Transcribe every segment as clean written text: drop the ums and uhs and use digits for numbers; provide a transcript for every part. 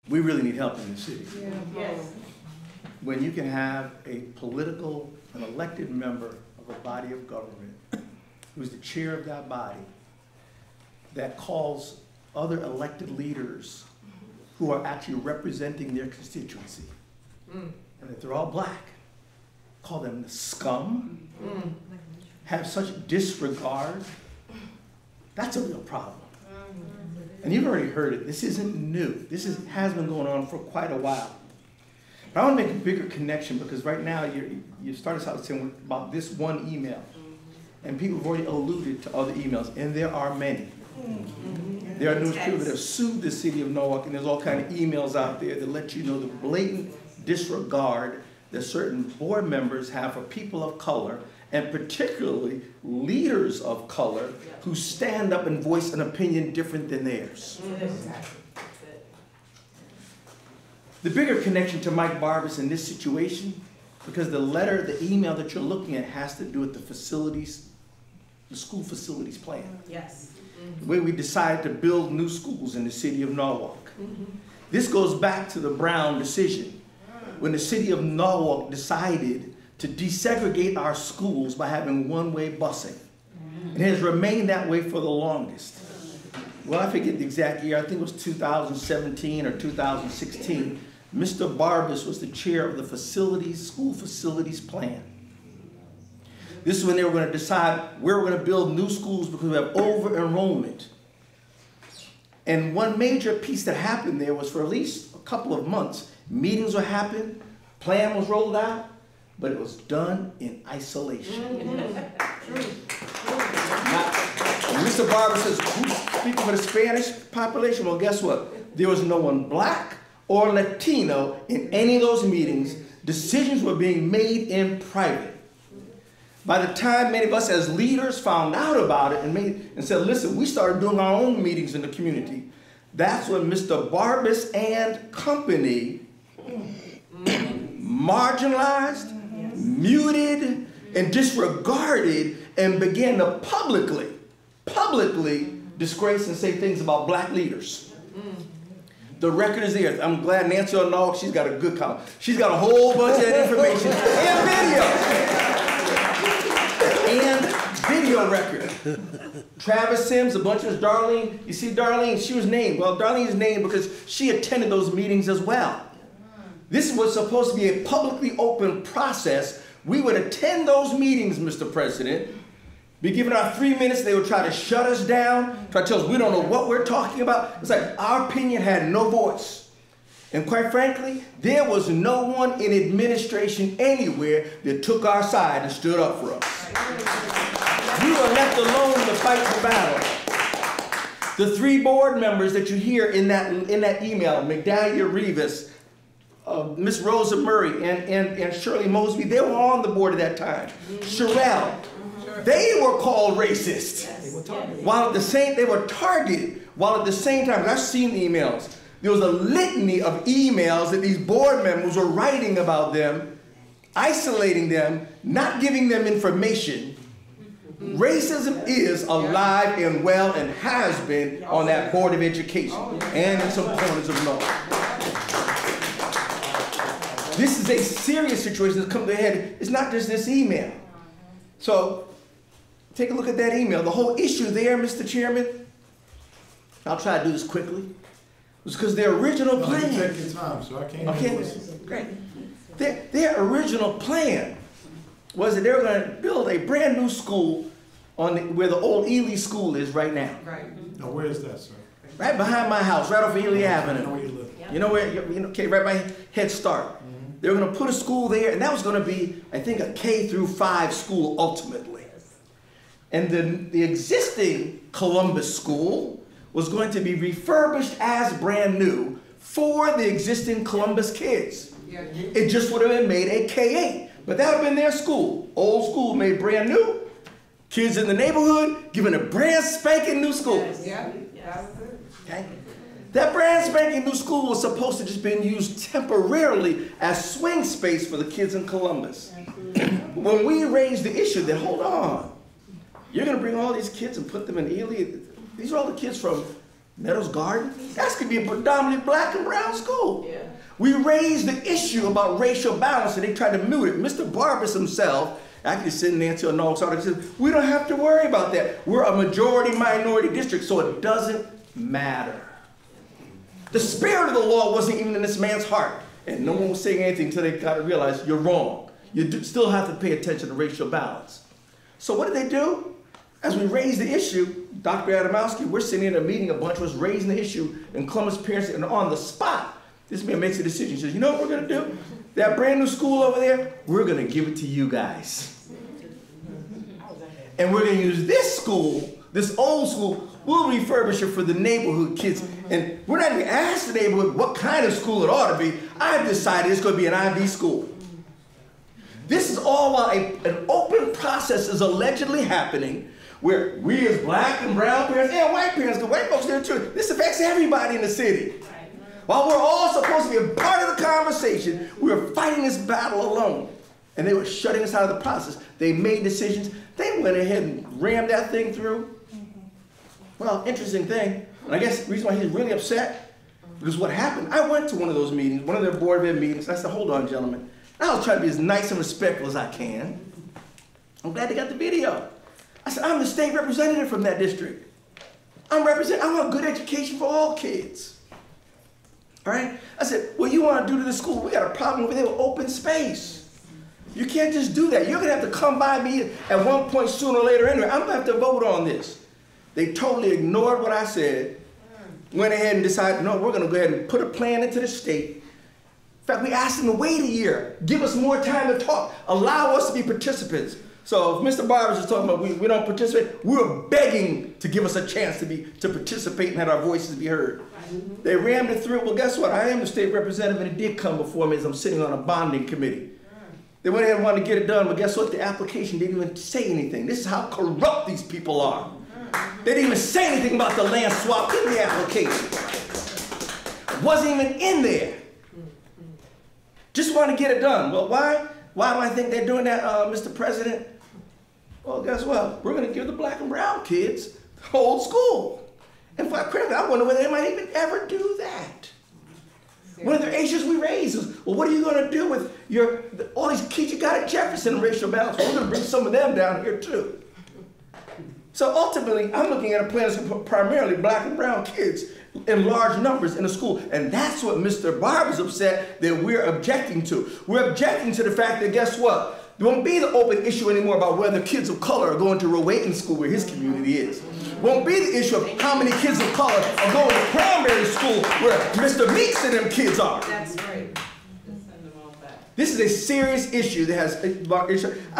We really need help in the city. Yeah. Yes. When you can have a an elected member of a body of government who's the chair of that body that calls other elected leaders who are actually representing their constituency, and if they're all black, call them the scum, have such disregard, that's a real problem. And you've already heard it. This isn't new. This has been going on for quite a while. But I want to make a bigger connection because right now you started out saying about this one email. And people have already alluded to other emails, and there are many. There are news people that have sued the city of Norwalk, and there's all kinds of emails out there that let you know the blatant disregard that certain board members have for people of color, and particularly leaders of color who stand up and voice an opinion different than theirs. The bigger connection to Mike Barbas in this situation, because the email that you're looking at has to do with the facilities, the school facilities plan. Yes. Where we decided to build new schools in the city of Norwalk. This goes back to the Brown decision, when the city of Norwalk decided to desegregate our schools by having one-way busing. It has remained that way for the longest. Well, I forget the exact year, I think it was 2017 or 2016. Mr. Barbas was the chair of the school facilities plan. This is when they were going to decide where we're going to build new schools because we have over-enrollment. And one major piece that happened there was for at least a couple of months, meetings would happen, plan was rolled out, but it was done in isolation. Now, when Mr. Barbas says, who's speaking for the Spanish population? Well, guess what? There was no one black or Latino in any of those meetings. Decisions were being made in private. By the time many of us as leaders found out about it and said, listen, we started doing our own meetings in the community, that's when Mr. Barbas and company marginalized, muted, and disregarded and began to publicly disgrace and say things about black leaders. The record is there. I'm glad Nancy O'Neill, she's got a good comment. She's got a whole bunch of information and video record. Travis Sims, a bunch of us, Darlene. You see Darlene, she was named. Well, Darlene's named because she attended those meetings as well. This was supposed to be a publicly open process. We would attend those meetings, Mr. President, be given our 3 minutes, they would try to shut us down, try to tell us we don't know what we're talking about. It's like our opinion had no voice. And quite frankly, there was no one in administration anywhere that took our side and stood up for us. We were left alone to fight the battle. The 3 board members that you hear in that email, Migdalia Rivas, Miss Rosa Murray, and Shirley Mosby, they were on the board at that time. Sherelle, they were called racist. While at the same, they were targeted. While at the same time, I've seen the emails. There was a litany of emails that these board members were writing about them, isolating them, not giving them information. Racism is alive and well and has been on that Board of Education and in some corners of North. This is a serious situation that's come to a head. It's not just this email. So take a look at that email. The whole issue there, Mr. Chairman, I'll try to do this quickly, was because their original plan. Take your time, so I can't. Okay, great. Their original plan was that they were going to build a brand new school on where the old Ely School is right now. Right. Now, where is that, sir? Right behind my house, right off Ely Avenue. I know where you live. You know where? Okay, right by Head Start. They were going to put a school there, and that was going to be, I think, a K-5 school ultimately. And the existing Columbus school was going to be refurbished as brand new for the existing Columbus kids. It just would have been made a K-8. But that would have been their school. Old school made brand new. Kids in the neighborhood given a brand spanking new school. Okay? That brand spanking new school was supposed to just been used temporarily as swing space for the kids in Columbus. When we raised the issue that, hold on, you're going to bring all these kids and put them in Ely. These are all the kids from Meadows Garden, that's going to be a predominantly black and brown school. Yeah. We raised the issue about racial balance and they tried to mute it. Mr. Barbas himself actually sitting there until no, sorry, said, we don't have to worry about that. We're a majority minority district, so it doesn't matter. The spirit of the law wasn't even in this man's heart. And no one was saying anything until they got to realize you're wrong. You still have to pay attention to racial balance. So what did they do? As we raised the issue, Dr. Adamowski, we're sitting in a meeting, a bunch of us raising the issue, and Columbus parents, and on the spot, this man makes a decision. He says, you know what we're going to do? That brand new school over there, we're going to give it to you guys. And we're going to use this school, this old school, we'll refurbish it for the neighborhood kids. And we're not even asking the neighborhood what kind of school it ought to be. I've decided it's going to be an IB school. This is all while an open process is allegedly happening where we as black and brown parents and white parents, because white folks there too, this affects everybody in the city. While we're all supposed to be a part of the conversation, we were fighting this battle alone. And they were shutting us out of the process. They made decisions. They went ahead and rammed that thing through. Well, interesting thing, and I guess the reason why he's really upset, because what happened, I went to one of those meetings, one of their board of ed meetings, and I said, hold on, gentlemen. I was trying to be as nice and respectful as I can. I'm glad they got the video. I said, I'm the state representative from that district. I want good education for all kids. All right? I said, what you want to do to the school? We got a problem over there with open space. You can't just do that. You're going to have to come by me at one point sooner or later anyway. I'm going to have to vote on this. They totally ignored what I said, went ahead and decided, no, we're going to go ahead and put a plan into the state. In fact, we asked them to wait a year, give us more time to talk, allow us to be participants. So if Mr. Barbers is talking about we don't participate, we were begging to give us a chance to participate and have our voices be heard. They rammed it through. Well, guess what? I am the state representative, and it did come before me as I'm sitting on a bonding committee. They went ahead and wanted to get it done, but guess what? The application didn't even say anything. This is how corrupt these people are. They didn't even say anything about the land swap in the application. It wasn't even in there. Just want to get it done. Well, why? Why do I think they're doing that, Mr. President? Well, guess what? We're going to give the black and brown kids the old school. And quite frankly, I wonder whether they might even ever do that. One of the issues we raise is, well, what are you going to do with all these kids you got at Jefferson and racial balance? Well, we're going to bring some of them down here too. So ultimately, I'm looking at a plan that's going to put primarily black and brown kids in large numbers in the school. And that's what Mr. Barber's upset that we're objecting to. We're objecting to the fact that, guess what? There won't be the open issue anymore about whether kids of color are going to Rowayton School where his community is. Won't be the issue of how many kids of color are going to Cranberry School where Mr. Meeks and them kids are. That's right. Just send them all back. This is a serious issue that has, I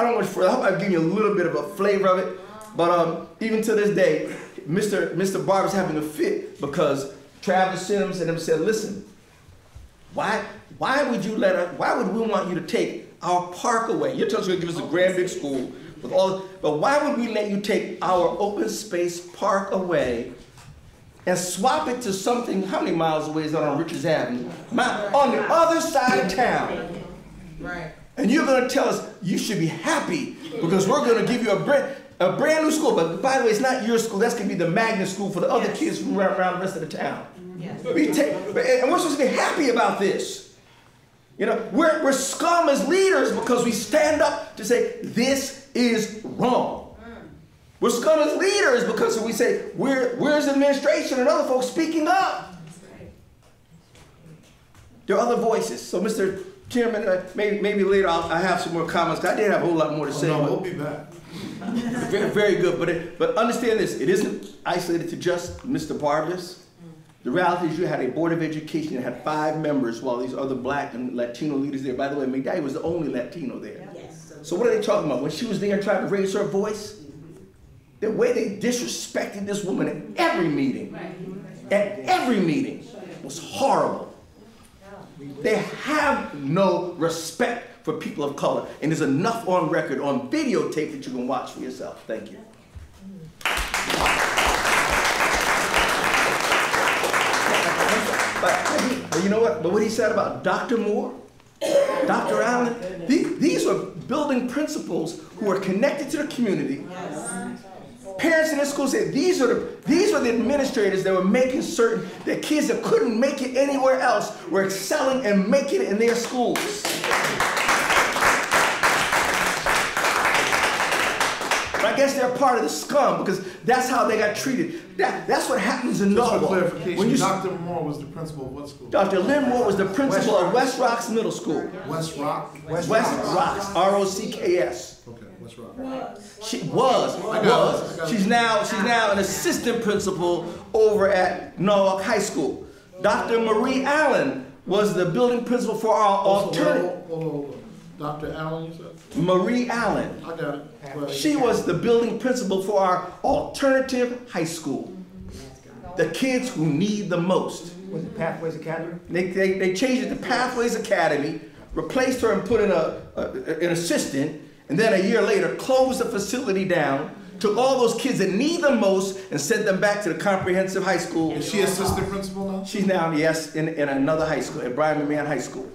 don't know much further, I hope I've given you a little bit of a flavor of it, but even to this day, Mr. Barber's having a fit because Travis Sims and them said, listen, why would we want you to take our park away? You're telling us you're going to give us a grand big school with all, but why would we let you take our open space park away and swap it to something, how many miles away is that on Richards Avenue? On the other side of town. Right. And you're going to tell us you should be happy because we're going to give you a brand new school. But by the way, it's not your school. That's going to be the magnet school for the other kids from around the rest of the town. Yes. And we're supposed to be happy about this. You know, we're scum as leaders because we stand up to say this is wrong. We're scum as leaders because we say where's the administration and other folks speaking up. There are other voices. So, Mr. Chairman, maybe later I have some more comments. I did have a whole lot more to say. No, we'll be back. Very, very good. But understand this: it isn't isolated to just Mr. Barbas. The reality is you had a board of education that had 5 members while these other black and Latino leaders there. By the way, McDaddy was the only Latino there. Yes. So what are they talking about? When she was there trying to raise her voice, the way they disrespected this woman at every meeting, was horrible. They have no respect for people of color. And there's enough on record, on videotape that you can watch for yourself. Thank you. But you know what? But what he said about Dr. Moore, Dr. Allen, these are building principals who are connected to the community, Parents in the school said these are the administrators that were making certain that kids that couldn't make it anywhere else were excelling and making it in their schools. I guess they're part of the scum because that's how they got treated. That's what happens in Just for Norwalk. clarification, Dr. Moore was the principal of what school? Dr. Lynn Moore was the principal of West Rocks Middle School. West Rock? West Rocks, R-O-C-K-S. Okay, West Rock. She was. She's now an assistant principal over at Norwalk High School. Dr. Marie Allen was the building principal for our alternative. Hold on. Dr. Allen, you said? Marie Allen. I got it. She was the building principal for our alternative high school. The kids who need the most. Was it Pathways Academy? They changed it to Pathways Academy, replaced her and put in an assistant, and then a year later closed the facility down, took all those kids that need the most and sent them back to the comprehensive high school. Is she assistant principal now? She's now, yes, in another high school, at Brian McMahon High School.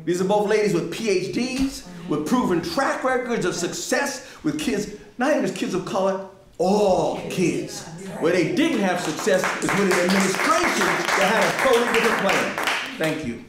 These are both ladies with PhDs, with proven track records of success with kids, not even just kids of color, all kids. Where they didn't have success is with an administration that had a totally different plan. Thank you.